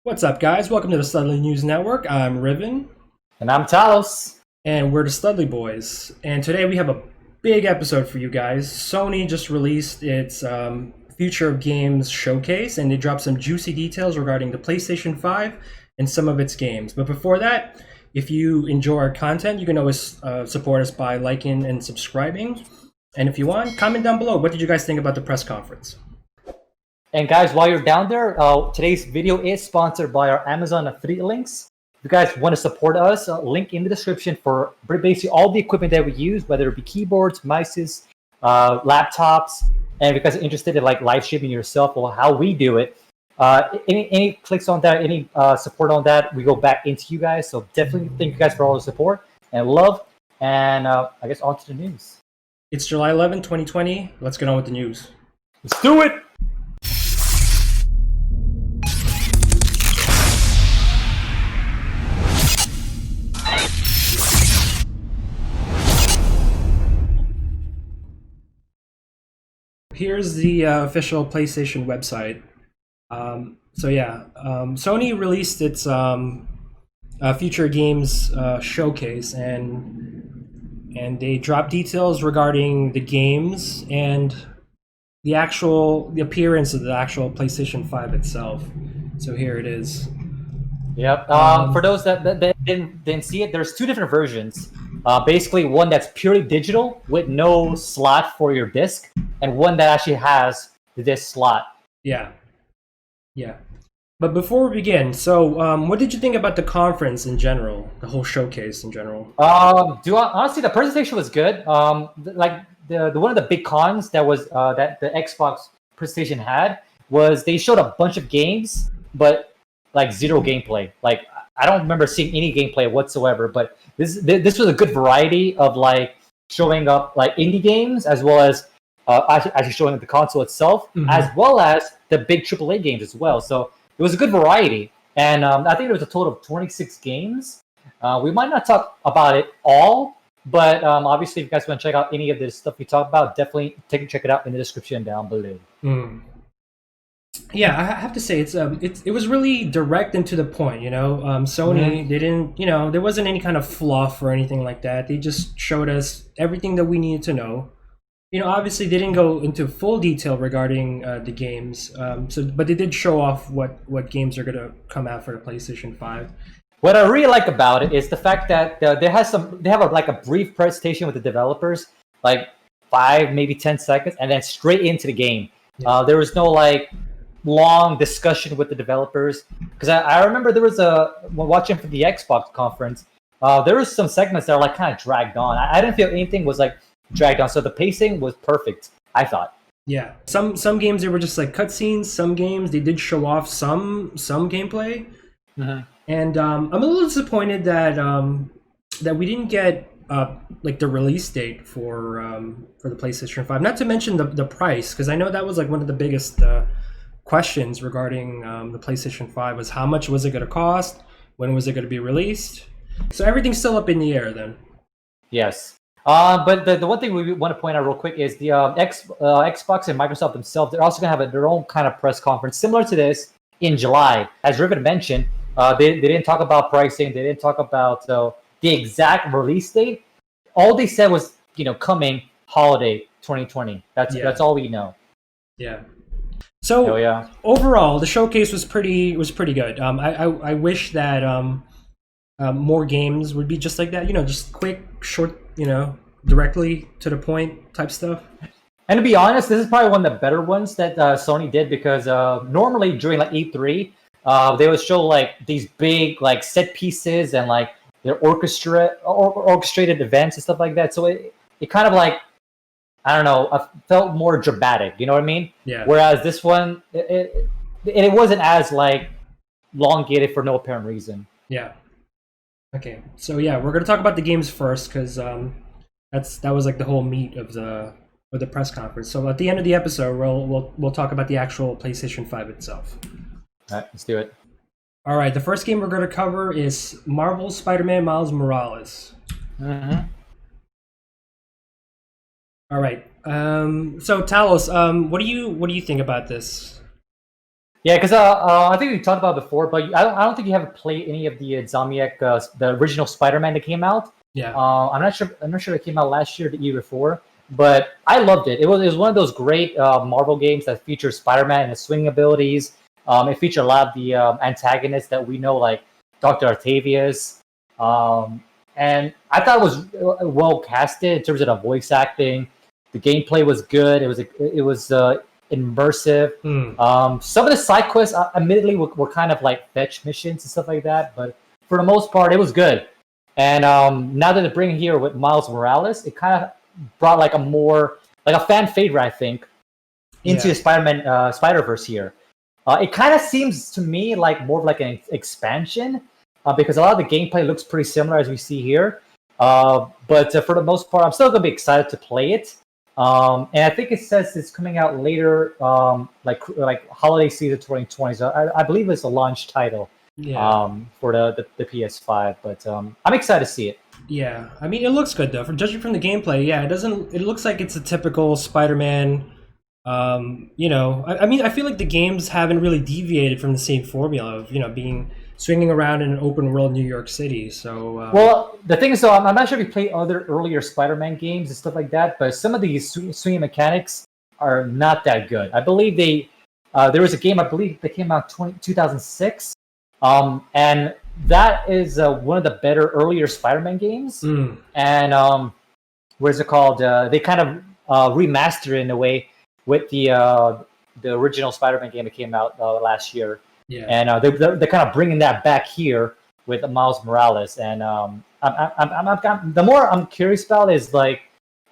What's up, guys? Welcome to the Studley News Network. I'm Riven, And I'm Talos. and we're the Studley Boys. And today we have a big episode for you guys. Sony just released its Future of Games showcase, and they dropped some juicy details regarding the PlayStation 5 and some of its games. But before that, if you enjoy our content, you can always support us by liking and subscribing. And if you want, comment down below. What did you guys think about the press conference? And guys, while you're down there, today's video is sponsored by our Amazon affiliate links. If you guys want to support us, link in the description for basically all the equipment that we use, whether it be keyboards, mice, laptops, and if you guys are interested in like live streaming yourself or how we do it, any clicks on that, any support on that, we go back into you guys. So definitely thank you guys for all the support and love. And I guess on to the news. It's July 11, 2020. Let's get on with the news. Let's do it! Here's the official PlayStation website. Sony released its Future Games showcase, and they dropped details regarding the games and the appearance of the actual PlayStation 5 itself. So here it is. Yep. For those that didn't see it, there's two different versions. Basically, one that's purely digital with no slot for your disc, and one that actually has the disc slot. Yeah. But before we begin, so what did you think about the conference in general, the whole showcase in general? Honestly, the presentation was good. Like the one of the big cons that was that the Xbox presentation had was they showed a bunch of games, but like zero gameplay. Like I don't remember seeing any gameplay whatsoever. But this was a good variety of like showing up like indie games as well as actually showing the console itself, as well as the big AAA games as well. So it was a good variety, and I think there was a total of 26 games. We might not talk about it all, but obviously, if you guys want to check out any of this stuff we talked about, definitely check it out in the description down below. Yeah, I have to say it was really direct and to the point. Sony they didn't, there wasn't any kind of fluff or anything like that. They just showed us everything that we needed to know. Obviously they didn't go into full detail regarding the games, but they did show off what games are gonna come out for the PlayStation 5. What I really like about it is the fact that they have a brief presentation with the developers, like 5 maybe 10 seconds, and then straight into the game. Yeah. There was no like long discussion with the developers, because I remember there was when watching for the Xbox conference, there was some segments that were like kind of dragged on. I didn't feel anything was like dragged on, so the pacing was perfect, I thought. Yeah, some games they were just like cutscenes. Some games they did show off some gameplay, and I'm a little disappointed that that we didn't get like the release date for the PlayStation 5. Not to mention the price, because I know that was like one of the biggest questions regarding the PlayStation 5 was how much was it going to cost, when was it going to be released. So everything's still up in the air then. Yes. But the one thing we want to point out real quick is the Xbox and Microsoft themselves, they're also going to have their own kind of press conference similar to this in July. As Riven mentioned, they didn't talk about pricing. They didn't talk about the exact release date. All they said was, coming holiday 2020. That's all we know. Yeah. So overall, the showcase was pretty good. I wish that more games would be just like that. Just quick, short, directly to the point type stuff. And to be honest, this is probably one of the better ones that Sony did, because normally during like E3, they would show like these big like set pieces and like their orchestrated events and stuff like that. So it kind of like, I don't know, I felt more dramatic. You know what I mean? Yeah. Whereas this one, it wasn't as like elongated for no apparent reason. Yeah. Okay, so yeah, we're gonna talk about the games first, because that was like the whole meat of the press conference. So at the end of the episode, we'll talk about the actual PlayStation 5 itself. All right, let's do it. All right, the first game we're gonna cover is Marvel's Spider-Man Miles Morales. All right, so Talos, what do you think about this? Yeah, because I think we talked about it before, but I don't think you haven't played any of the Insomniac, the original Spider-Man that came out. Yeah. I'm not sure it came out last year or the year before, but I loved it. It was one of those great Marvel games that features Spider-Man and his swinging abilities. It featured a lot of the antagonists that we know, like Doctor Octavius, and I thought it was well casted in terms of the voice acting. The gameplay was good. It was immersive. Some of the side quests, admittedly, were kind of like fetch missions and stuff like that, but for the most part, it was good. And now that they're bringing here with Miles Morales, it kind of brought like a fan favorite, I think, into the Spider-Man Spider-Verse here. It kind of seems to me like more of like an expansion because a lot of the gameplay looks pretty similar as we see here. But for the most part, I'm still going to be excited to play it. And I think it says it's coming out later, like holiday season 2020. So I believe it's a launch title for the PS5. But I'm excited to see it. Yeah, I mean, it looks good though. Judging from the gameplay, yeah, it doesn't. It looks like it's a typical Spider-Man. I mean, I feel like the games haven't really deviated from the same formula of being swinging around in an open world New York City. So well, the thing is, though, I'm not sure if you played other earlier Spider-Man games and stuff like that, but some of these swinging mechanics are not that good. I believe there was a game I believe that came out 2006, and that is one of the better earlier Spider-Man games. And what is it called? They kind of remastered it in a way with the original Spider-Man game that came out last year. Yeah. And they're kind of bringing that back here with Miles Morales. And the more I'm curious about is like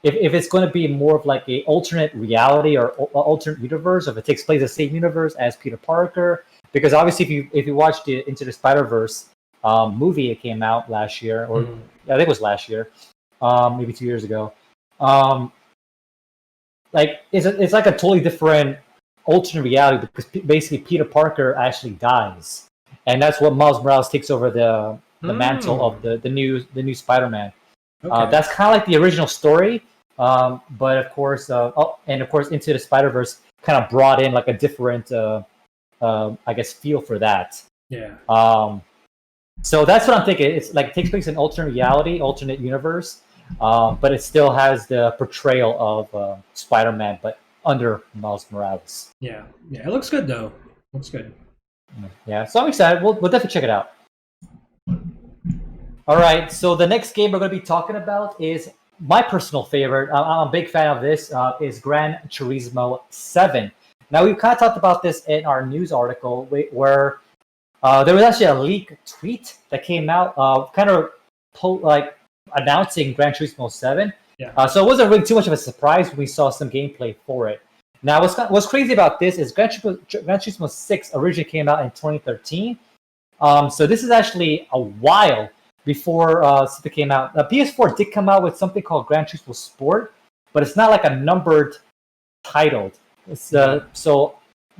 if it's going to be more of like a alternate reality or alternate universe, or if it takes place in the same universe as Peter Parker. Because obviously, if you watched the Into the Spider-Verse movie, that came out last year, or I think it was last year, maybe 2 years ago. Like it's like a totally different alternate reality because basically Peter Parker actually dies, and that's what Miles Morales takes over the mantle of the new Spider-Man. Okay. That's kind of like the original story, but of course, Into the Spider-Verse kind of brought in like a different, I guess, feel for that. Yeah. So that's what I'm thinking. It's like it takes place in alternate reality, alternate universe. But it still has the portrayal of Spider-Man, but under Miles Morales. Yeah. It looks good though. Looks good. Yeah, so I'm excited. We'll definitely check it out. All right, so the next game we're going to be talking about is my personal favorite. I'm a big fan of this. Is Gran Turismo 7. Now we kind of talked about this in our news article where there was actually a leak tweet that came out, kind of announcing Gran Turismo 7. Yeah. So it wasn't really too much of a surprise when we saw some gameplay for it. Now, what's crazy about this is Gran Turismo 6 originally came out in 2013. So this is actually a while before it came out. PS4 did come out with something called Gran Turismo Sport, but it's not like a numbered title. So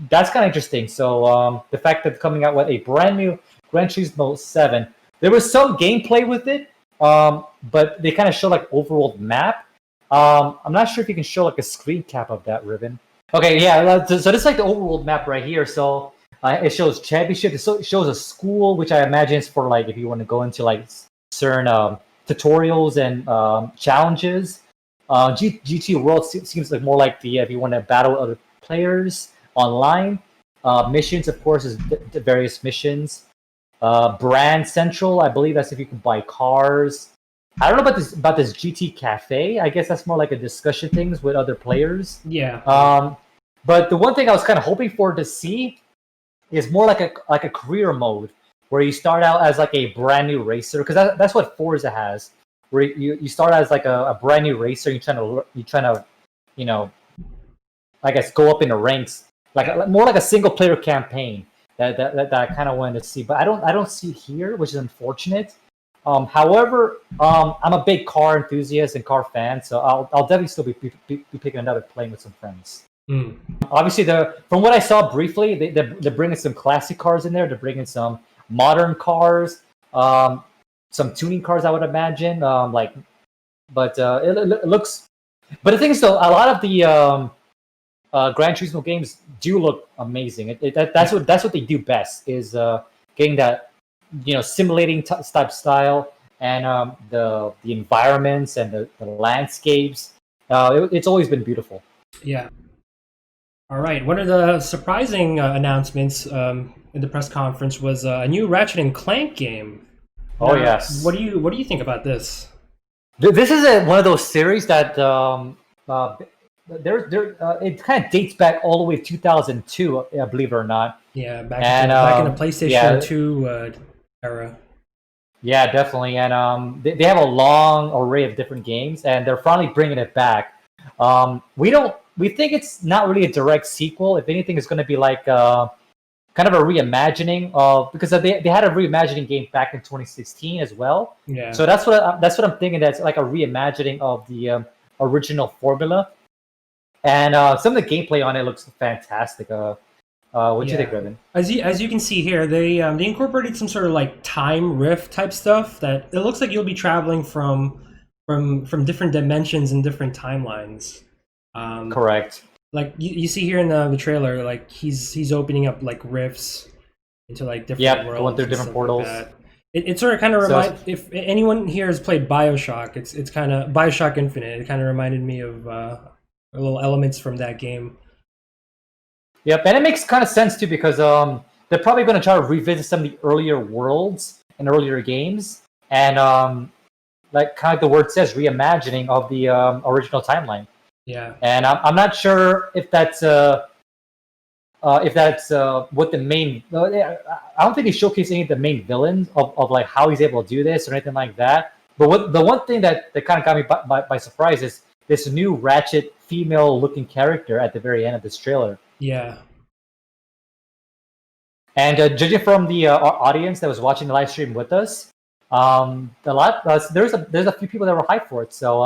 that's kind of interesting. So the fact that coming out with a brand new Gran Turismo 7, there was some gameplay with it. But they kind of show like overall map. I'm not sure if you can show like a screen cap of that, Riven. Okay, yeah. So this is like the overall map right here. So it shows championship. It shows a school, which I imagine is for like if you want to go into like certain tutorials and challenges. GT World seems like more like if you want to battle with other players online. Missions, of course, is the various missions. Brand Central, I believe that's if you can buy cars. I don't know about this GT Cafe. I guess that's more like a discussion things with other players. Yeah. But the one thing I was kind of hoping for to see is more like a career mode where you start out as like a brand new racer, because that's what Forza has, where you start as like a brand new racer. You're trying to I guess go up in the ranks, like more like a single player campaign. That I kind of wanted to see, but I don't see it here, which is unfortunate. However, I'm a big car enthusiast and car fan, so I'll definitely still be picking another playing with some friends. Obviously, from what I saw briefly, they're bringing some classic cars in there. They're bringing some modern cars, some tuning cars, I would imagine. But it looks. But the thing is, though, a lot of the Gran Turismo games do look amazing. That's what they do best is getting that simulating type style and the environments and the landscapes. It's always been beautiful. Yeah. All right. One of the surprising announcements in the press conference was a new Ratchet and Clank game. Oh yes. What do you think about this? This is one of those series that it kind of dates back all the way to 2002, believe it or not. Yeah, back in the PlayStation 2 era. Yeah, definitely. And they have a long array of different games, and they're finally bringing it back. We think it's not really a direct sequel. If anything, it's going to be like kind of a reimagining of, because they had a reimagining game back in 2016 as well. Yeah. So that's what I'm thinking. That's like a reimagining of the original formula. And some of the gameplay on it looks fantastic. What do you think, Riven? As you can see here, they incorporated some sort of like time rift type stuff that it looks like you'll be traveling from different dimensions and different timelines. Correct. Like you see here in the trailer, like he's opening up like rifts into like different worlds. Going through different portals. Like it sort of kind of reminds, if anyone here has played BioShock, it's kind of BioShock Infinite. It kind of reminded me of little elements from that game. Yep, and it makes kind of sense too because they're probably going to try to revisit some of the earlier worlds and earlier games, and like kind of the word says, reimagining of the original timeline. Yeah, and I'm not sure if that's what the main. I don't think they showcase any of the main villains of like how he's able to do this or anything like that. But the one thing that kind of got me by surprise is this new Ratchet female-looking character at the very end of this trailer. Yeah. And judging from the audience that was watching the live stream with us, there's a few people that were hyped for it. So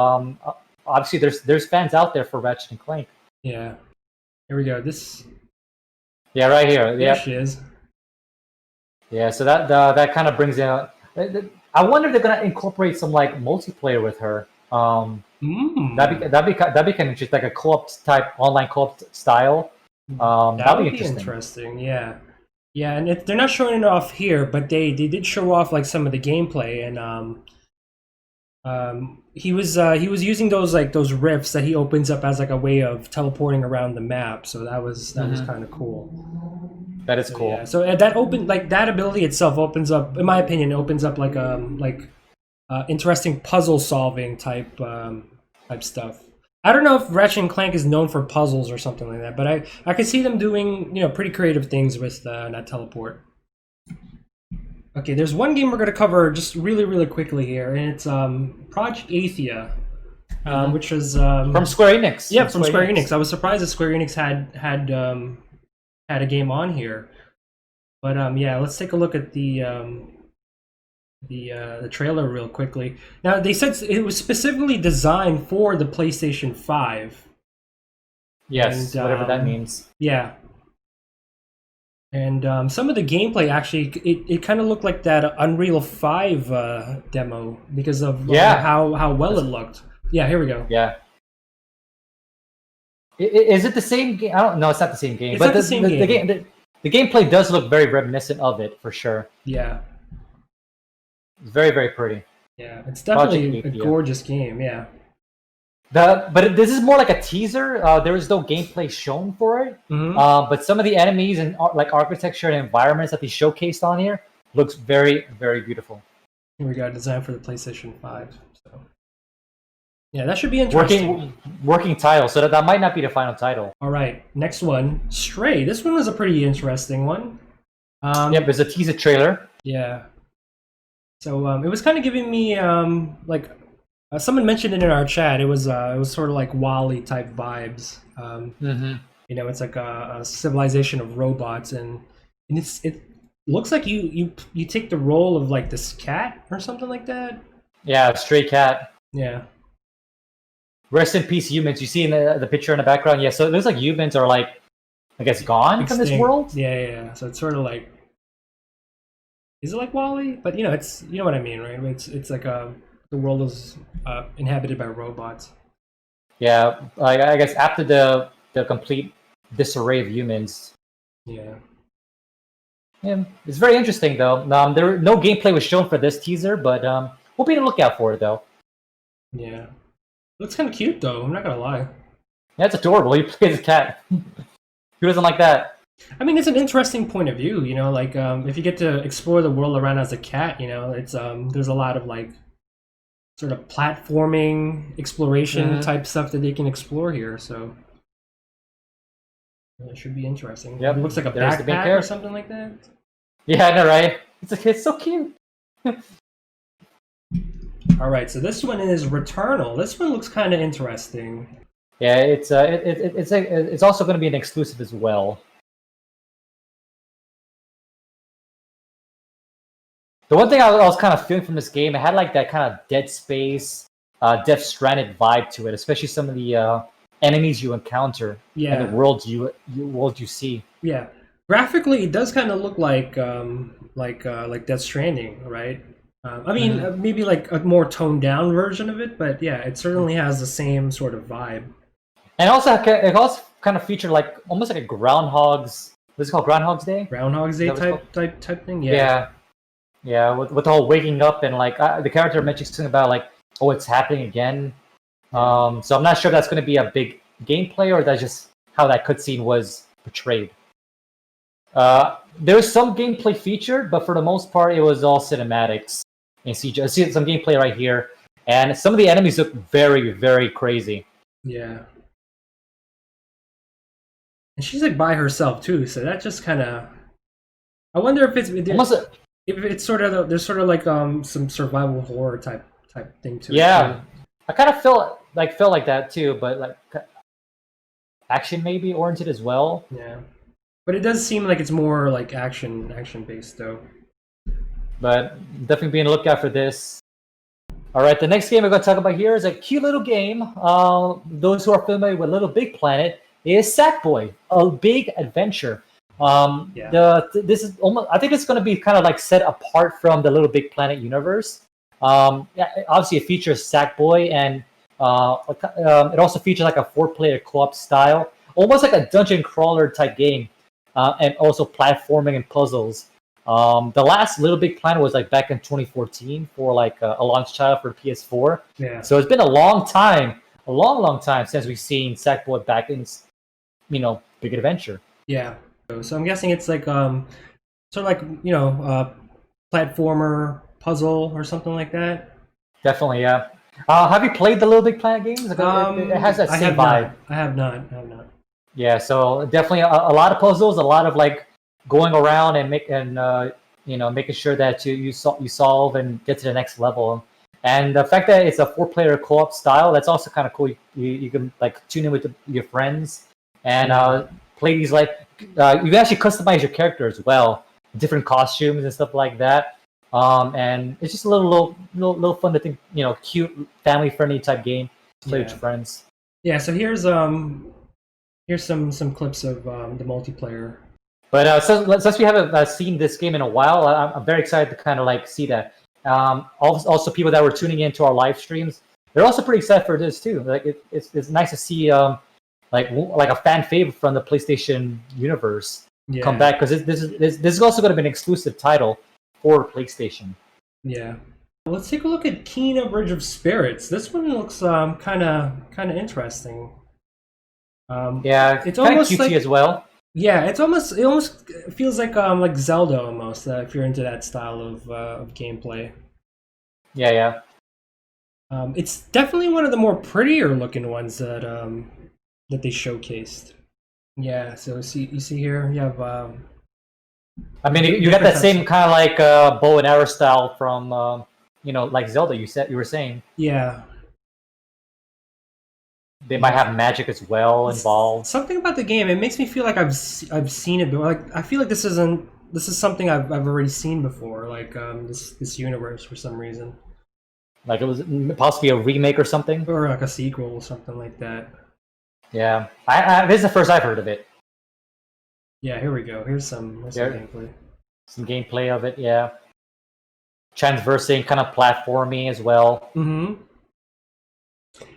obviously there's fans out there for Ratchet and Clank. Yeah. Here we go. Yeah, right here. There she is. Yeah. So that kind of brings in. I wonder if they're gonna incorporate some like multiplayer with her. That'd be kind of interesting, like a co-op type, online co-op style. That would be interesting. Yeah, and they're not showing it off here, but they did show off like some of the gameplay, and he was using those rifts that he opens up as like a way of teleporting around the map. So that was kind of cool. That is cool. Yeah. So that ability itself opens up, in my opinion, like interesting puzzle solving type stuff. I don't know if Ratchet and Clank is known for puzzles or something like that, but I could see them doing pretty creative things with that teleport. Okay, there's one game we're going to cover just really quickly here, and it's Project Athia, which was from Square Enix. Yeah, from Square Enix. I was surprised that Square Enix had a game on here, but yeah, let's take a look at the trailer real quickly. Now they said it was specifically designed for the PlayStation 5. Yes, and, whatever that means. Yeah. And some of the gameplay actually, it kind of looked like that Unreal 5 demo because of how well it looked. Yeah, here we go. Yeah. Is it the same game? I don't know. It's not the same game. It's not the same game. The gameplay does look very reminiscent of it for sure. Yeah. It's very, very pretty. Yeah, it's definitely a gorgeous game. Yeah. But this is more like a teaser. There is no gameplay shown for it. But some of the enemies and like architecture and environments that they showcased on here looks very, very beautiful. Here we go, designed for the PlayStation 5. So yeah, that should be interesting. Working title, so that might not be the final title. All right, next one, Stray. This one was a pretty interesting one. Yep, it's a teaser trailer. Yeah. So it was kind of giving me like someone mentioned it in our chat. It was sort of like WALL-E type vibes. It's like a civilization of robots, and it looks like you take the role of like this cat or something like that. Yeah, stray cat. Yeah. Rest in peace, humans. You see in the picture in the background. Yeah, so it looks like humans are like, I guess, gone from this world. Yeah. So it's sort of like. Is it like WALL-E? But it's what I mean, right? It's like the world is inhabited by robots. Yeah, I guess after the the complete disarray of humans. Yeah. Yeah, it's very interesting though. No gameplay was shown for this teaser, but we'll be on the lookout for it though. Yeah. Looks kind of cute though. I'm not gonna lie. That's adorable. You play as a cat. Who doesn't like that? I mean, it's an interesting point of view. You know, like if you get to explore the world around as a cat, you know, it's there's a lot of like sort of platforming, exploration type stuff that they can explore here. So it should be interesting. Yep. It looks like a There's the backpack or something like that. Yeah, I know, right? It's so cute. All right, so this one is Returnal. This one looks kind of interesting. Yeah, it's also going to be an exclusive as well. The one thing I was kind of feeling from this game, it had like that kind of Dead Space, Death Stranded vibe to it, especially some of the enemies you encounter and the worlds you see. Yeah, graphically, it does kind of look like Death Stranding, right? I mean, maybe like a more toned down version of it, but yeah, it certainly has the same sort of vibe. And it also kind of featured like almost like a Groundhog's. What's it called? Groundhog's Day. Groundhog's Day type thing. Yeah. With the whole waking up and like the character mentions something about like, oh, it's happening again. So I'm not sure if that's going to be a big gameplay or that's just how that cutscene was portrayed. There was some gameplay featured, but for the most part, it was all cinematics and CG. I see some gameplay right here, and some of the enemies look very, very crazy. Yeah. And she's like by herself too, so that just kind of. I wonder if it's sort of there's sort of like some survival horror type thing to it. Yeah, I kind of felt like that too, but like action maybe oriented as well. Yeah, but it does seem like it's more like action based though. But definitely be on the lookout for this. All right, the next game we're going to talk about here is a cute little game. Those who are familiar with Little Big Planet is Sackboy, a big adventure. This is almost. I think it's going to be kind of like set apart from the Little Big Planet universe. Obviously, it features Sackboy, and it also features like a 4-player co-op style, almost like a dungeon crawler type game, and also platforming and puzzles. The last Little Big Planet was like back in 2014 for like a launch title for PS4. Yeah. So it's been a long time since we've seen Sackboy back in, big adventure. Yeah. So I'm guessing it's like sort of like platformer puzzle or something like that. Definitely, yeah. Have you played the Little Big Planet games? It has that same vibe. I have not. Yeah, so definitely a lot of puzzles, a lot of like going around and making sure that you solve and get to the next level. And the fact that it's a 4-player co-op style, that's also kind of cool. You can like tune in with your friends and play these like you can actually customize your character as well, different costumes and stuff like that. And it's just a little fun to think, cute family friendly type game to play with your friends. Yeah. So here's some clips of the multiplayer. But since we haven't seen this game in a while, I'm very excited to kind of like see that. Also, people that were tuning into our live streams, they're also pretty excited for this too. Like it's nice to see like a fan favorite from the PlayStation universe come back, because this is also going to be an exclusive title for PlayStation. Yeah. Let's take a look at Kena Bridge of Spirits. This one looks kind of interesting. It's almost cutesy as well. Yeah, it almost feels like Zelda almost, if you're into that style of gameplay. Yeah. It's definitely one of the more prettier looking ones that they showcased. Yeah, so you see here you have. I mean, you got that same kind of like bow and arrow style from like Zelda. You were saying. Yeah. They might have magic as well involved. Something about the game, it makes me feel like I've seen it before. Like I feel like this is something I've already seen before. Like this universe for some reason. Like it was possibly a remake or something, or like a sequel or something like that. Yeah, this is the first I've heard of it. Yeah, here we go. Here's some gameplay. Some gameplay of it, yeah. Transversing, kind of platforming as well. Mm-hmm.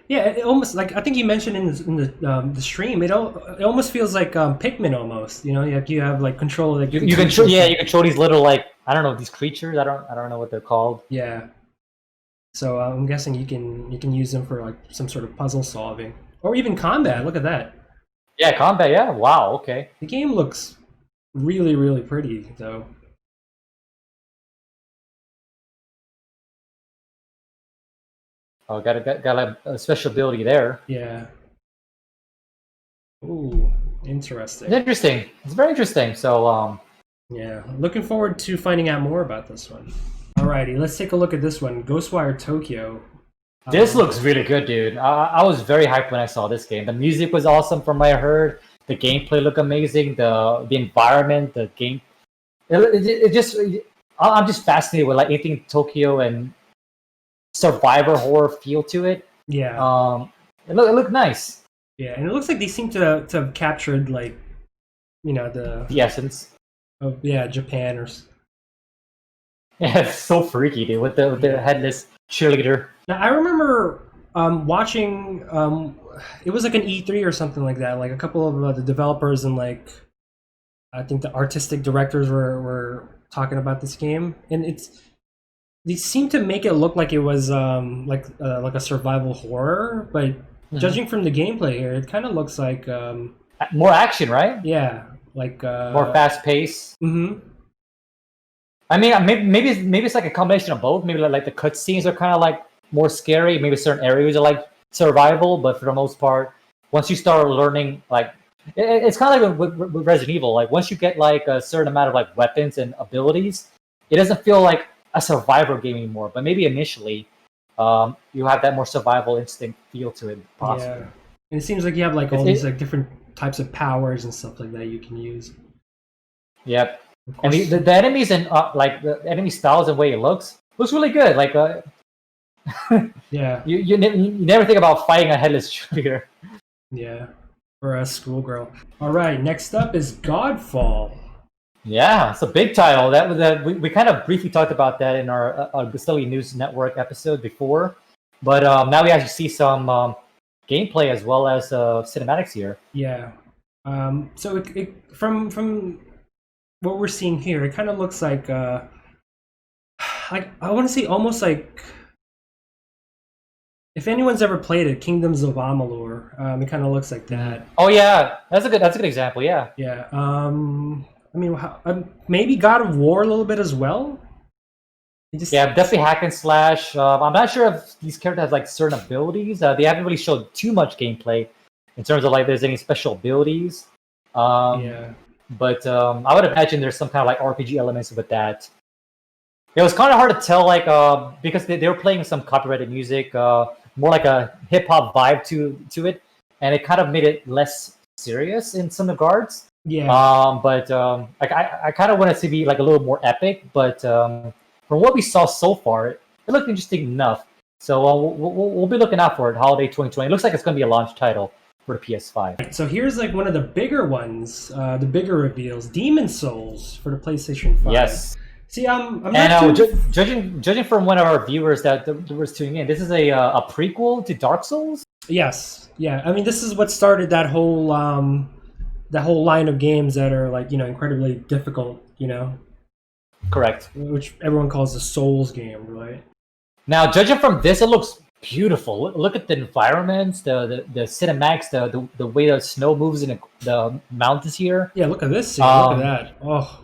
Yeah, it almost like I think you mentioned in the stream. It almost feels like Pikmin almost. You know, like you have like control like You control, yeah, you control these little like I don't know these creatures. I don't know what they're called. Yeah. So I'm guessing you can use them for like some sort of puzzle solving or even combat. Look at that. Yeah, combat. Yeah, wow. Okay. The game looks really pretty though. Oh, got a special ability there. Yeah. Ooh, It's interesting. interesting. It's very interesting. So Yeah, looking forward to finding out more about this one. Alrighty, let's take a look at this one, Ghostwire Tokyo. this looks really good, dude. I was very hyped when I saw this game. The music was awesome from what I heard. The gameplay looked amazing. The environment, the game. It just I'm just fascinated with like anything Tokyo and survivor horror feel to it. Yeah. It looked nice. Yeah, and it looks like they seem to have captured like, you know, The essence. of Japan or. Yeah, it's so freaky, dude. With the headless cheerleader. Now I remember watching it was like an E3 or something like that. Like a couple of the developers and like I think the artistic directors were talking about this game, and they seem to make it look like it was like a survival horror, but judging from the gameplay here, it kind of looks like More action, right? yeah, like More fast pace. Mm-hmm. I mean, maybe it's like a combination of both. Maybe like the cutscenes are kind of like more scary. Maybe certain areas are like survival, but for the most part, once you start learning, like it's kind of like with Resident Evil. Like once you get like a certain amount of like weapons and abilities, it doesn't feel like a survivor game anymore. But maybe initially, you have that more survival instinct feel to it. Possibly. Yeah, and it seems like you have like all these like different types of powers and stuff like that you can use. Yep. And the enemies and like the enemy styles and way it looks really good. Like yeah, you never think about fighting a headless cheerleader. Yeah, or a schoolgirl. All right, next up is Godfall. Yeah, it's a big title. That we kind of briefly talked about that in our Gusteli News Network episode before, but now we actually see some gameplay as well as cinematics here. Yeah. So from what we're seeing here, it kind of looks like I want to say almost like if anyone's ever played it, Kingdoms of Amalur. It kind of looks like that. Oh yeah, that's a good example. Yeah. Yeah. I mean, maybe God of War a little bit as well. Yeah, definitely hack and slash. I'm not sure if these characters have like certain abilities. They haven't really showed too much gameplay in terms of like there's any special abilities. Yeah. But I would imagine there's some kind of like RPG elements with that. It was kind of hard to tell, like because they were playing some copyrighted music, more like a hip hop vibe to it, and it kind of made it less serious in some regards. Yeah. But like I kind of want it to be like a little more epic, but from what we saw so far, it looked interesting enough. So we'll be looking out for it. Holiday 2020. It looks like it's going to be a launch title for the PS5. So here's like one of the bigger ones, the bigger reveals: Demon Souls for the PlayStation 5. Yes. See, I'm not judging from one of our viewers that was tuning in, this is a prequel to Dark Souls. Yes. Yeah. I mean, this is what started that whole line of games that are like incredibly difficult. Correct. Which everyone calls the Souls game, right? Now, judging from this, it looks beautiful. Look at the environments, the cinematics, the way the snow moves in the mountains here. Yeah, look at this scene. Look at that.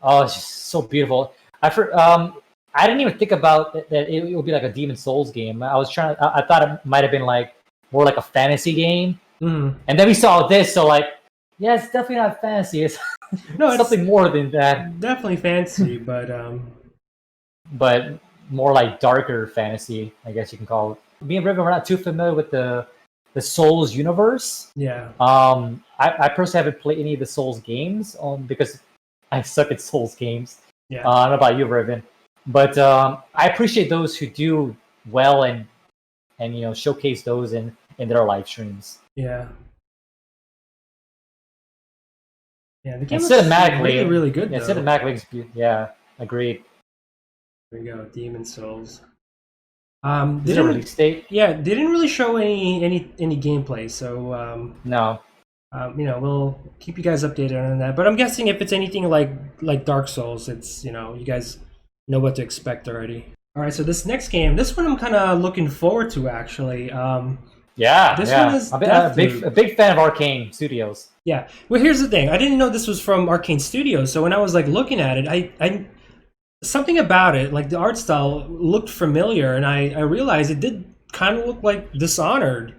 Oh, it's just so beautiful. I didn't even think about that it would be like a Demon Souls game. I thought it might have been like more like a fantasy game. Mm-hmm. And then we saw this, so like, yeah, it's definitely not fantasy. It's something more than that. Definitely fantasy, but more like darker fantasy, I guess you can call it. Me and Riven, we're not too familiar with the Souls universe. Yeah. I personally haven't played any of the Souls games because I suck at Souls games. Yeah. I don't know about you, Riven, but I appreciate those who do well and showcase those in their live streams. Yeah. Yeah, the game cinematically really, really good. Yeah, though. cinematically, yeah, agreed. There we go, Demon Souls. Is there a release date? Yeah, they didn't really show any gameplay, so No. We'll keep you guys updated on that. But I'm guessing if it's anything like Dark Souls, it's you guys know what to expect already. All right, so this next game, this one I'm kind of looking forward to actually. This one is a big fan of Arcane Studios. Yeah. Well, here's the thing. I didn't know this was from Arcane Studios, so when I was like looking at it, I something about it, like the art style, looked familiar, and I realized it did kind of look like Dishonored.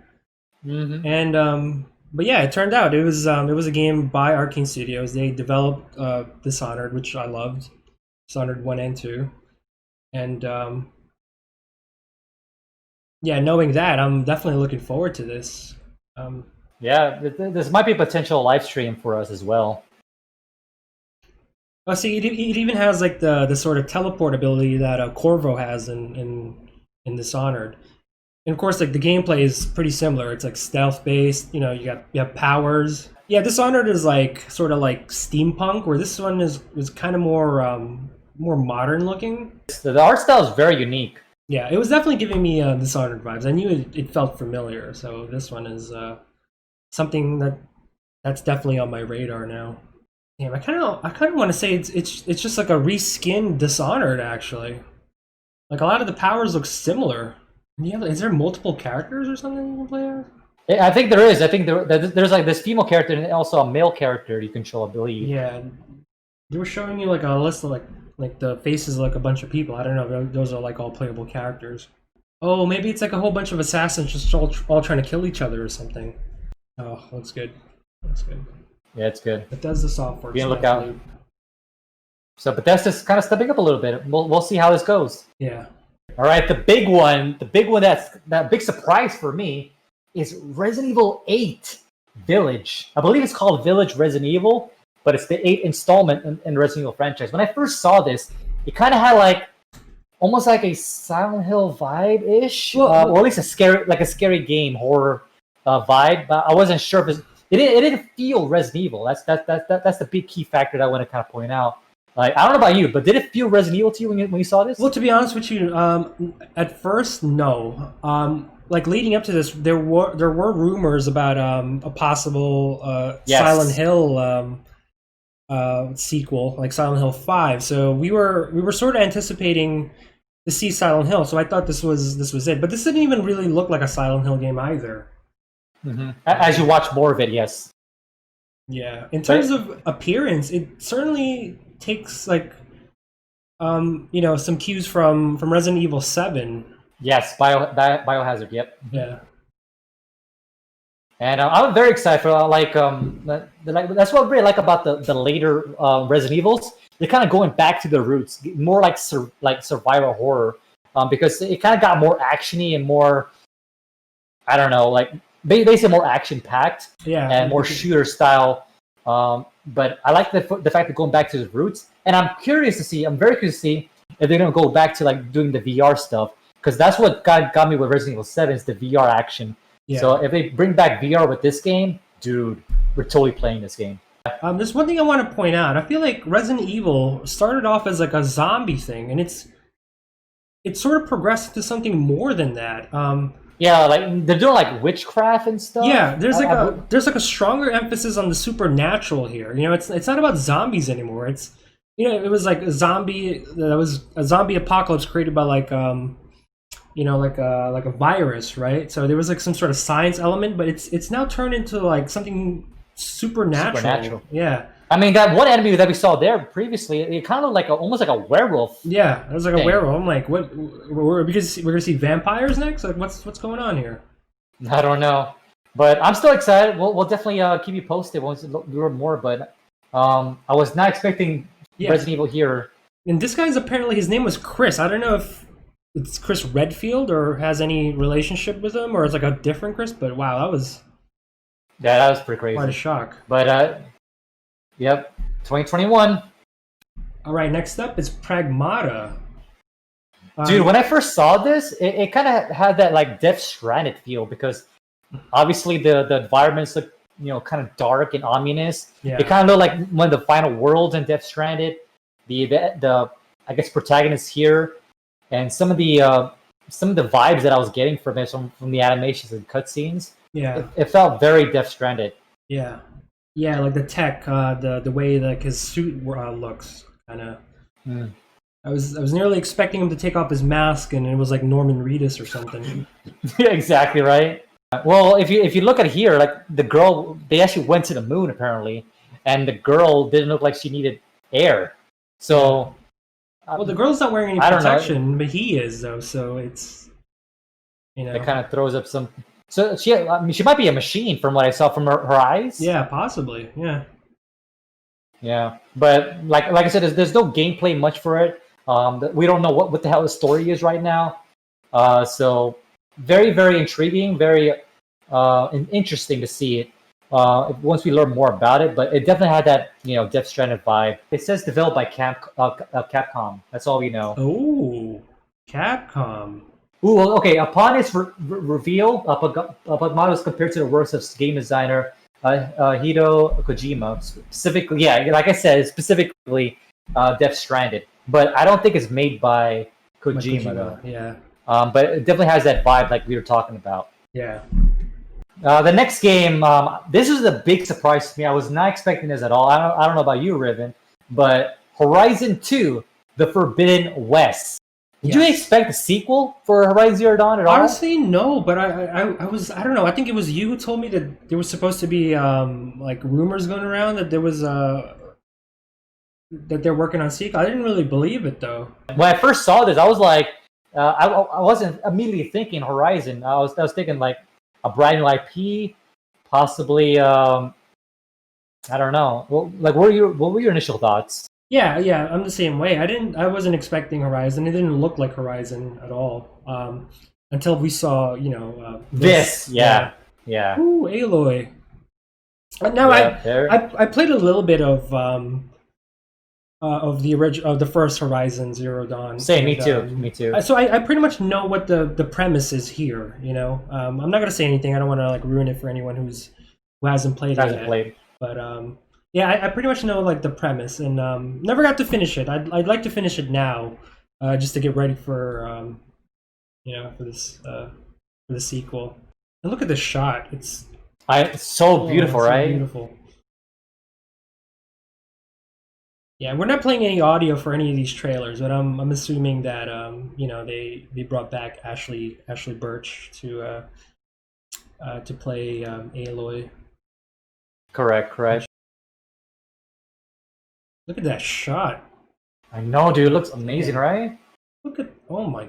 Mm-hmm. And but yeah, it turned out it was a game by Arcane Studios. They developed Dishonored, which I loved, Dishonored 1 and 2, and yeah, knowing that, I'm definitely looking forward to this. This might be a potential live stream for us as well. Oh, see, it even has like the sort of teleport ability that Corvo has in Dishonored. And of course, like the gameplay is pretty similar. It's like stealth based. You have powers. Yeah, Dishonored is like sort of like steampunk, where this one is kind of more modern looking. The art style is very unique. Yeah, it was definitely giving me Dishonored vibes. I knew it felt familiar. So this one is something that's definitely on my radar now. Damn, I kind of want to say it's just like a reskinned Dishonored actually. Like a lot of the powers look similar. Is there multiple characters or something you can play as? I think there is. I think there's like this female character and also a male character you control, I believe. Yeah, they were showing you like a list of like the faces of like a bunch of people. I don't know. Those are like all playable characters. Oh, maybe it's like a whole bunch of assassins just all trying to kill each other or something. Oh, that's good. That's good. Yeah, it's good. Bethesda software. Be on the lookout. So Bethesda's kind of stepping up a little bit. We'll see how this goes. Yeah. All right, the big one that big surprise for me is Resident Evil 8 Village. I believe it's called Village Resident Evil, but it's the 8th installment in the Resident Evil franchise. When I first saw this, it kind of had like almost like a Silent Hill vibe-ish, or at least a scary game horror vibe. But I wasn't sure if it didn't feel Resident Evil. That's the big key factor that I want to kind of point out. Like, I don't know about you, but did it feel Resident Evil to you when you saw this? Well, to be honest with you, at first, no. Like leading up to this, there were rumors about a possible Silent Hill sequel, like Silent Hill 5. So we were sort of anticipating to see Silent Hill. So I thought this was it, but this didn't even really look like a Silent Hill game either. Mm-hmm. As you watch more of it, yes. Yeah, in terms of appearance, it certainly takes like some cues from Resident Evil 7. Yes, Biohazard. Yep. Yeah. And I'm very excited for that's what I really like about the later Resident Evils. They're kind of going back to the roots, more like survival horror, because it kind of got more actiony and more, I don't know, like basically more action packed, and more shooter style. But I like the fact that going back to the roots, and I'm very curious to see if they're gonna go back to like doing the VR stuff, because that's what got me with Resident Evil 7 is the VR action. Yeah. So if they bring back VR with this game, dude, we're totally playing this game. There's one thing I want to point out. I feel like Resident Evil started off as like a zombie thing, and it's sort of progressed to something more than that. Yeah, like they're doing like witchcraft and stuff. Yeah, there's like a stronger emphasis on the supernatural here. It's not about zombies anymore. It's it was like a zombie apocalypse created by like like a virus, right? So there was like some sort of science element, but it's now turned into like something supernatural. Yeah. I mean, that one enemy that we saw there previously, it kind of looked like almost like a werewolf. Yeah, it was like a werewolf. I'm like, what? Because we're gonna see vampires next? Like, what's going on here? I don't know, but I'm still excited. We'll definitely keep you posted once we learn more. But I was not expecting Resident Evil here. And this guy's apparently his name was Chris. I don't know if it's Chris Redfield or has any relationship with him, or it's like a different Chris. But wow, that was pretty crazy. Quite a shock. But yep, 2021. All right, next up is Pragmata. Dude, when I first saw this, it kind of had that like Death Stranded feel, because obviously the environments look kind of dark and ominous. Yeah. It kind of looked like one of the final worlds in Death Stranded. The I guess protagonists here, and some of the some of the vibes that I was getting from it, from the animations and cutscenes, Yeah, it felt very Death Stranded. yeah, yeah. Like the tech, the way like his suit looks, kind of. Mm. I was nearly expecting him to take off his mask, and it was like Norman Reedus or something. Yeah, exactly right. Well, if you look at here, like the girl, they actually went to the moon apparently, and the girl didn't look like she needed air. So, Well, the girl's not wearing any I don't know. protection, but he is though. So it's It kind of throws up some. So I mean, she might be a machine from what I saw from her eyes. Yeah, possibly. Yeah. Yeah, but like I said, there's no gameplay much for it. We don't know what the hell the story is right now. So very, very intriguing, very interesting to see it once we learn more about it. But it definitely had that Death Stranded vibe. It says developed by Capcom. That's all we know. Oh, Capcom. Ooh, well, okay. Upon its reveal, Pragmata was compared to the works of game designer Hideo Kojima. Specifically, yeah, like I said, specifically Death Stranded. But I don't think it's made by Kojima though. Yeah. But it definitely has that vibe like we were talking about. Yeah. The next game, this was a big surprise to me. I was not expecting this at all. I don't know about you, Riven, but Horizon 2, The Forbidden West. Did you expect a sequel for Horizon Zero Dawn at all? Honestly, no. But I was, I don't know. I think it was you who told me that there was supposed to be like rumors going around that there was that they're working on sequel. I didn't really believe it though. When I first saw this, I was like, I wasn't immediately thinking Horizon. I was thinking like a brand new IP, possibly. I don't know. Well, like, what were your initial thoughts? Yeah, I'm the same way. I wasn't expecting Horizon. It didn't look like Horizon at all until we saw, this. Yeah. Ooh, Aloy. And now I played a little bit of the first Horizon Zero Dawn. Same, me too. So I pretty much know what the premise is here. I'm not gonna say anything. I don't want to like ruin it for anyone who hasn't played it yet. But yeah, I pretty much know like the premise, and never got to finish it. I'd like to finish it now, just to get ready for for the sequel. And look at the shot; it's so beautiful, right? So beautiful. Yeah, we're not playing any audio for any of these trailers, but I'm assuming that they brought back Ashley Birch to play Aloy. Correct. Look at that shot. I know, dude. It looks amazing, right? Oh my.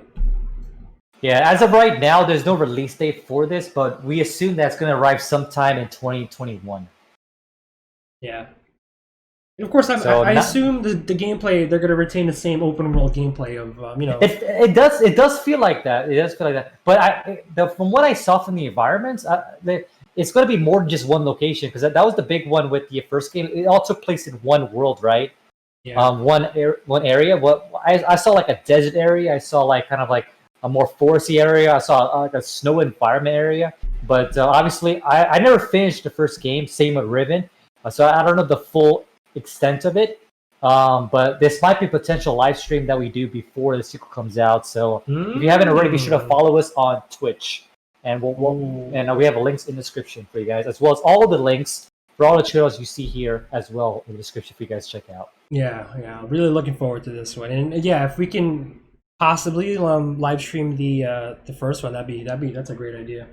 Yeah, as of right now, there's no release date for this, but we assume that's going to arrive sometime in 2021. Yeah. And of course, I assume the gameplay, they're going to retain the same open world gameplay of, It does feel like that. It does feel like that. But from what I saw from the environments, it's going to be more than just one location, because that was the big one with the first game. It all took place in one world, right? Yeah. One area. I saw like a desert area. I saw like kind of like a more foresty area. I saw like a snow environment area. But obviously, I never finished the first game. Same with Riven. So I don't know the full extent of it. But this might be a potential live stream that we do before the sequel comes out. So if you haven't already, be sure to follow us on Twitch. And we have links in the description for you guys, as well as all of the links for all the channels you see here as well in the description for you guys to check out. Yeah. Really looking forward to this one, and yeah, if we can possibly live stream the first one, that's a great idea.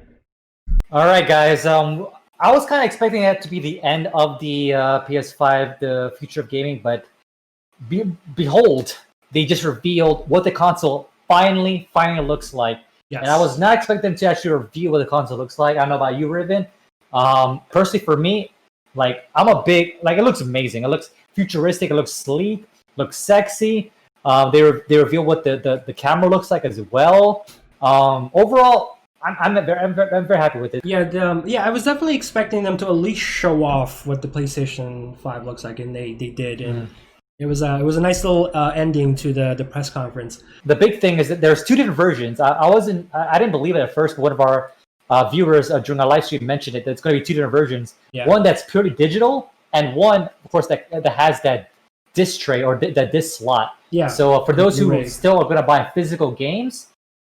All right, guys. I was kind of expecting that to be the end of the PS5, the future of gaming, but behold, they just revealed what the console finally looks like. Yes. And I was not expecting them to actually reveal what the console looks like. I don't know about you, Riven. Personally, for me, like I'm a big it looks amazing. It looks futuristic. It looks sleek. Looks sexy. They reveal what the camera looks like as well. Overall, I'm very happy with it. Yeah, I was definitely expecting them to at least show off what the PlayStation 5 looks like, and they did. And it was a nice little ending to the press conference. The big thing is that there's two different versions. I didn't believe it at first, but one of our viewers during our live stream mentioned it. That it's going to be two different versions. Yeah. One that's purely digital, and one, of course, that has that disc tray or that disc slot. Yeah. So for those who still are going to buy physical games,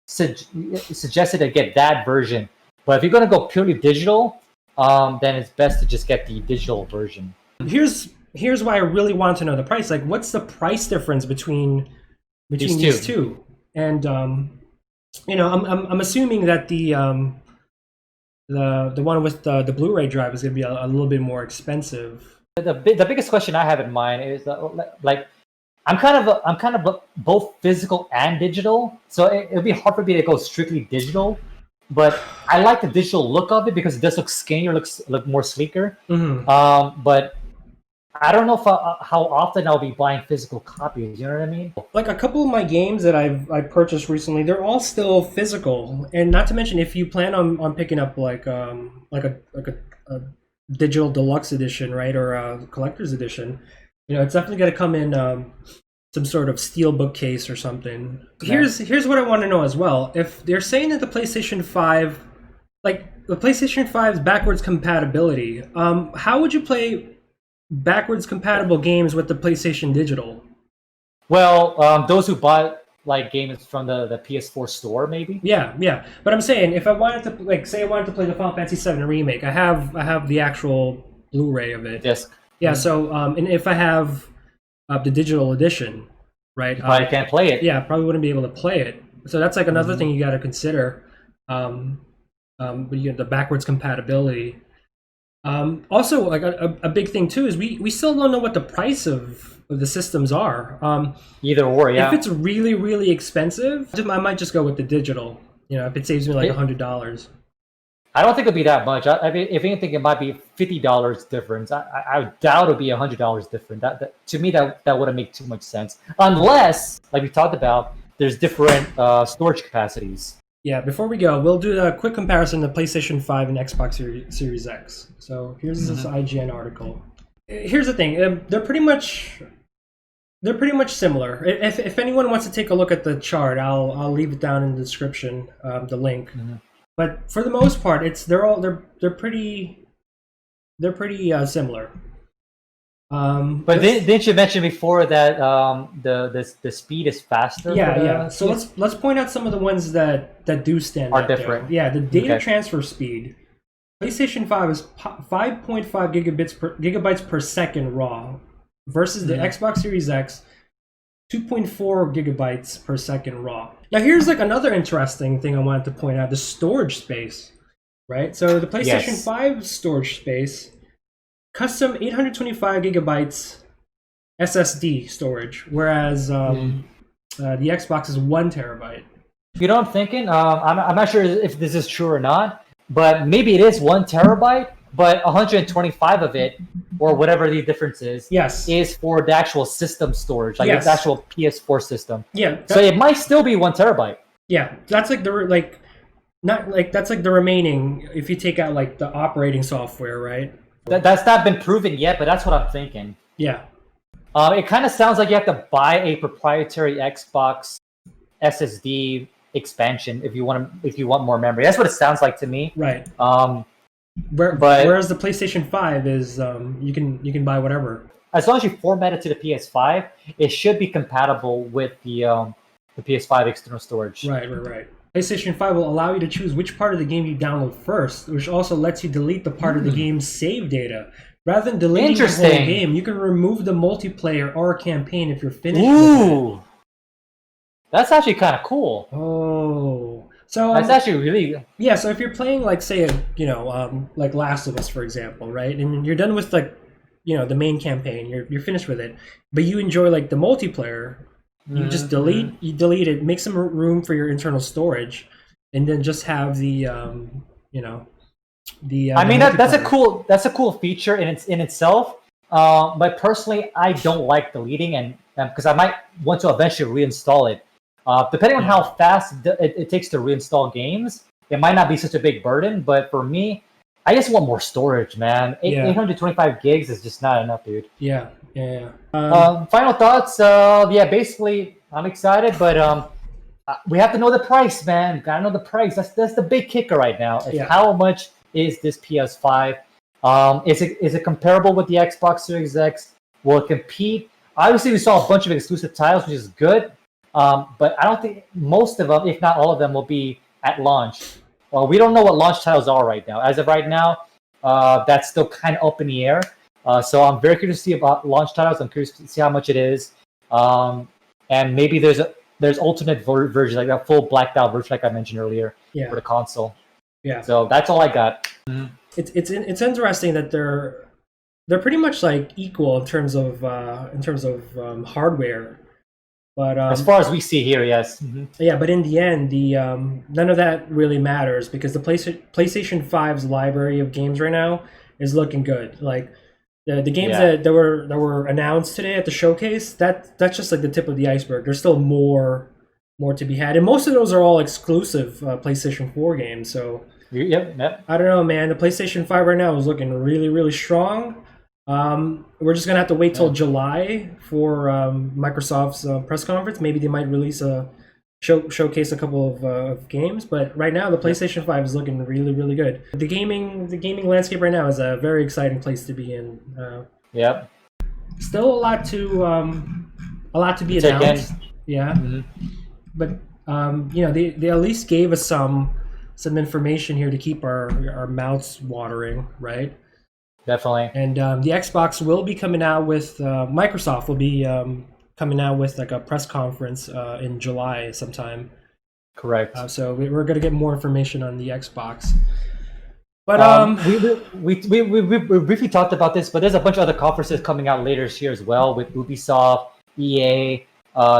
suggested to get that version. But if you're going to go purely digital, then it's best to just get the digital version. Here's why I really want to know the price. Like, what's the price difference between these two? And I'm assuming that the one with the Blu-ray drive is going to be a little bit more expensive. The biggest question I have in mind is like I'm kind of both physical and digital, so it'd be hard for me to go strictly digital. But I like the digital look of it because it does look skinnier, look more sleeker. Mm-hmm. But I don't know if how often I'll be buying physical copies. You know what I mean? Like a couple of my games that I purchased recently, they're all still physical, and not to mention if you plan on picking up like a digital deluxe edition, right, or a collector's edition, it's definitely going to come in some sort of steel bookcase or something. Here's what I want to know as well. If they're saying that the PlayStation 5, like the PlayStation 5's backwards compatibility, how would you play backwards compatible games with the PlayStation Digital? Well, those who bought like games from the PS4 store, maybe. Yeah. But I'm saying if I wanted to, say I wanted to play the Final Fantasy VII remake, I have the actual Blu-ray of it. Disc. Yeah. So and if I have the digital edition, right? You probably can't play it. Yeah, probably wouldn't be able to play it. So that's like another thing you got to consider. But the backwards compatibility. Also, like a big thing too is we still don't know what the price of the systems are. Either or, yeah. If it's really, really expensive, I might just go with the digital. If it saves me like $100. I don't think it'll be that much. I mean, if anything, it might be $50 difference. I doubt it'll be $100 different. That to me, that wouldn't make too much sense, unless, like we talked about, there's different storage capacities. Yeah, before we go, we'll do a quick comparison to PlayStation 5 and Xbox Series X. So here's this IGN article. Here's the thing: they're pretty much similar. If anyone wants to take a look at the chart, I'll leave it down in the description, the link. But for the most part, they're pretty similar. But didn't you mention before that the speed is faster? Yeah. So let's point out some of the ones that do stand out. Are different. There. Yeah, the data transfer speed. PlayStation 5 is 5.5 gigabytes per second raw, versus the Xbox Series X, 2.4 gigabytes per second raw. Now here's like another interesting thing I wanted to point out: the storage space. Right. So the PlayStation 5 storage space. Custom 825 gigabytes SSD storage, whereas the Xbox is 1 terabyte. You know what I'm thinking? I'm not sure if this is true or not, but maybe it is 1 terabyte, but 125 of it, or whatever the difference is, is for the actual system storage, like the actual PS4 system. Yeah. So it might still be 1 terabyte. Yeah, that's like that's like the remaining if you take out like the operating software, right? That's not been proven yet, but that's what I'm thinking. Yeah. It kind of sounds like you have to buy a proprietary Xbox SSD expansion if you want more memory. That's what it sounds like to me. Right. Whereas the PlayStation 5 is you can buy whatever. As long as you format it to the PS5, it should be compatible with the PS5 external storage. Right. PlayStation 5 will allow you to choose which part of the game you download first, which also lets you delete the part of the game's save data. Rather than deleting the whole game, you can remove the multiplayer or campaign if you're finished with it. That's actually kind of cool. Oh. So that's actually really... Yeah, so if you're playing, like, say, like Last of Us, for example, right? And you're done with, like, the main campaign, you're finished with it, but you enjoy, like, the multiplayer... You just delete it, make some room for your internal storage, and then just have the I mean that's a cool feature in itself. But personally, I don't like deleting, and because I might want to eventually reinstall it. Depending on how fast it takes to reinstall games, it might not be such a big burden. But for me, I just want more storage, man. 825 gigs is just not enough, dude. Yeah. Final thoughts. Basically, I'm excited, but we have to know the price, man. Gotta know the price. That's the big kicker right now. How much is this PS5? Is it comparable with the Xbox Series X? Will it compete? Obviously, we saw a bunch of exclusive titles, which is good. But I don't think most of them, if not all of them, will be at launch. Well, we don't know what launch titles are right now. As of right now, that's still kind of up in the air. So I'm very curious to see about launch titles. I'm curious to see how much it is. And maybe there's alternate versions, like a full blacked out version, like I mentioned earlier, for the console. Yeah. So that's all I got. It's interesting that they're pretty much like equal in terms of hardware, but as far as we see here, yes. Yeah, but in the end, the none of that really matters because the PlayStation 5's library of games right now is looking good. Like the games that were announced today at the showcase, that's just like the tip of the iceberg. There's still more to be had, and most of those are all exclusive PlayStation 4 games. So yep. I don't know, man. The PlayStation 5 right now is looking really, really strong. We're just gonna have to wait till July for Microsoft's press conference. Maybe they might release showcase a couple of games, but right now the PlayStation 5 is looking really, really good. The gaming landscape right now is a very exciting place to be in. Yep. Still a lot to be announced. Yeah. But they at least gave us some information here to keep our mouths watering, right? Definitely. And the Xbox will be coming out with Microsoft will be coming out with like a press conference in July sometime. Correct. So we're gonna get more information on the Xbox. But we briefly talked about this, but there's a bunch of other conferences coming out later this year as well with Ubisoft, EA.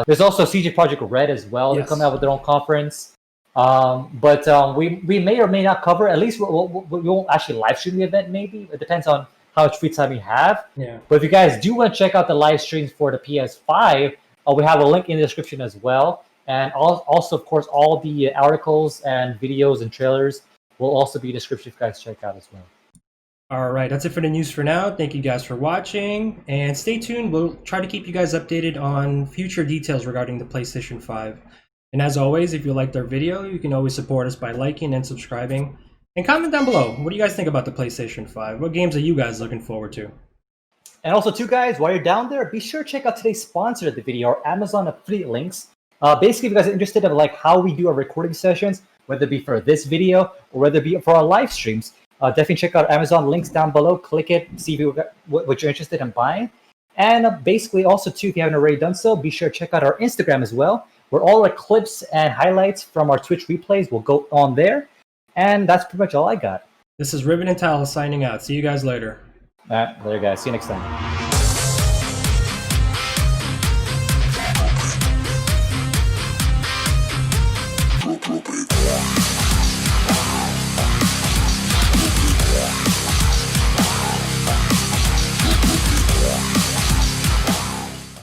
There's also CG Project Red as well. They're coming out with their own conference. But we may or may not cover. At least we won't actually live stream the event. Maybe it depends on how much free time you have. Yeah. But if you guys do want to check out the live streams for the PS5, we have a link in the description as well. And also, of course, all the articles and videos and trailers will also be in the description if you guys check out as well. All right, that's it for the news for now. Thank you guys for watching, and stay tuned. We'll try to keep you guys updated on future details regarding the PlayStation 5. And as always, if you liked our video, you can always support us by liking and subscribing. And comment down below, what do you guys think about the PlayStation 5? What games are you guys looking forward to? And also, too, guys, while you're down there, be sure to check out today's sponsor of the video, our Amazon affiliate links. Basically, if you guys are interested in like how we do our recording sessions, whether it be for this video or whether it be for our live streams, definitely check out Amazon links down below. Click it, see what you're interested in buying. And basically, also, too, if you haven't already done so, be sure to check out our Instagram as well, where all our clips and highlights from our Twitch replays will go on there. And that's pretty much all I got. This is Riven and Talos signing out. See you guys later. Later, guys. See you next time.